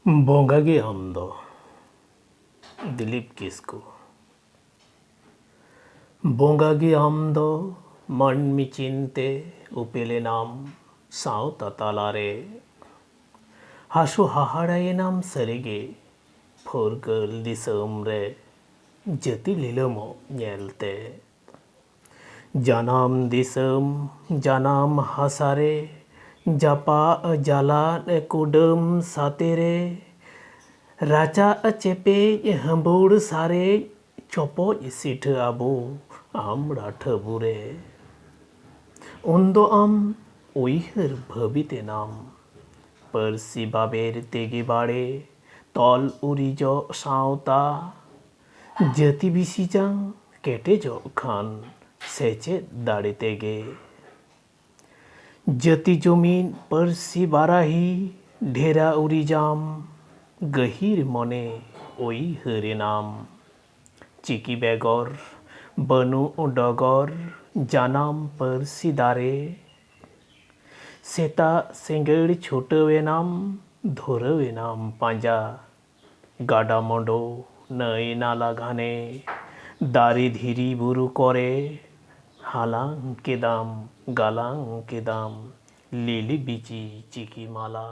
ᱵᱚᱸᱜᱟ ᱜᱮ ᱟᱢ ᱫᱚ ᱫᱤᱞᱤᱯ ᱠᱤᱥᱠᱩ ᱵᱚᱸᱜᱟ ᱜᱮ ᱟᱢ ᱫᱚ ᱢᱟᱹᱱᱢᱤ ᱪᱤᱱᱛᱮ ᱩᱯᱮᱞᱮᱱᱟᱢ ᱥᱟᱶᱛᱟ ᱛᱟᱞᱟᱨᱮ ᱦᱟᱥᱩ ᱦᱟᱦᱟᱲᱟᱭᱮᱱᱟᱢ ᱥᱟᱹᱨᱤᱜᱮ ᱯᱷᱩᱨᱜᱟᱹᱞ ᱫᱤᱥᱚᱢ ᱨᱮ ᱡᱟᱹᱛᱤ ᱞᱤᱞᱟᱹᱢᱚᱜ ᱧᱮᱞᱛᱮ ᱡᱟᱱᱟᱢ ᱫᱤᱥᱚᱢ ᱡᱟᱱᱟᱢ ᱦᱟᱥᱟᱨᱮ ᱡᱟᱯᱟᱜ ᱡᱟᱞᱟᱫ ᱠᱩᱰᱟᱹᱢ ᱥᱟᱛᱮᱨᱮ ᱨᱟᱪᱟ ᱪᱮᱯᱮᱡ ᱦᱟᱺᱵᱩᱲ ᱥᱟᱨᱮᱡ ᱪᱚᱯᱚᱡ ᱥᱤᱴᱷᱟᱹ ᱟᱵᱚ ᱟᱢᱲᱟ ᱴᱷᱟᱹᱵᱩᱨᱮ ᱩᱱᱫᱚ ᱟᱢ ᱩᱭᱦᱟᱹᱨ ᱵᱷᱟᱹᱵᱤᱛᱮᱱᱟᱢ ᱯᱟᱹᱨᱥᱤ ᱵᱟᱵᱮᱨ ᱛᱮᱜᱮ ᱵᱟᱲᱮ ᱛᱚᱞ ᱩᱨᱤᱡᱚᱜ ᱥᱟᱶᱛᱟ ᱡᱟᱹᱛᱤ ᱵᱤᱥᱤᱡᱟᱝ ᱠᱮᱴᱮᱡᱚᱜ ᱠᱷᱟᱱ ᱥᱮᱪᱮᱫ ᱫᱟᱲᱮ ᱛᱮᱜᱮ ᱡᱟᱹᱛᱤ ᱡᱩᱢᱤᱫ ᱯᱟᱹᱨᱥᱤ ᱵᱟᱨᱟᱦᱤ ᱰᱷᱮᱨᱟ ᱩᱨᱤᱡᱟᱢ ᱜᱟᱹᱦᱤᱨ ᱢᱚᱱᱮ ᱩᱭᱦᱟᱹᱨᱮᱱᱟᱢ ᱪᱤᱠᱤ ᱵᱮᱜᱚᱨ ᱵᱟᱹᱱᱩᱜ ᱰᱚᱜᱚᱨ ᱡᱟᱱᱟᱢ ᱯᱟᱹᱨᱥᱤ ᱫᱟᱨᱮ ᱥᱮᱛᱟᱜ ᱥᱤᱸᱜᱟᱹᱲ ᱪᱷᱩᱴᱟᱹᱣᱮᱱᱟᱢ ᱫᱷᱩᱨᱟᱹᱣᱮᱱᱟᱢ ᱯᱟᱸᱡᱟ ᱜᱟᱰᱟᱼᱢᱩᱰᱩ ᱱᱟᱹᱭ ᱱᱟᱞᱟ ᱜᱷᱟᱱᱮ ᱫᱟᱨᱮ ᱫᱷᱤᱨᱤ ᱵᱩᱨᱩ ᱠᱚᱨᱮ হালাং কেদাম গালাং কেদাম লিলি বিচি চিকি মালা।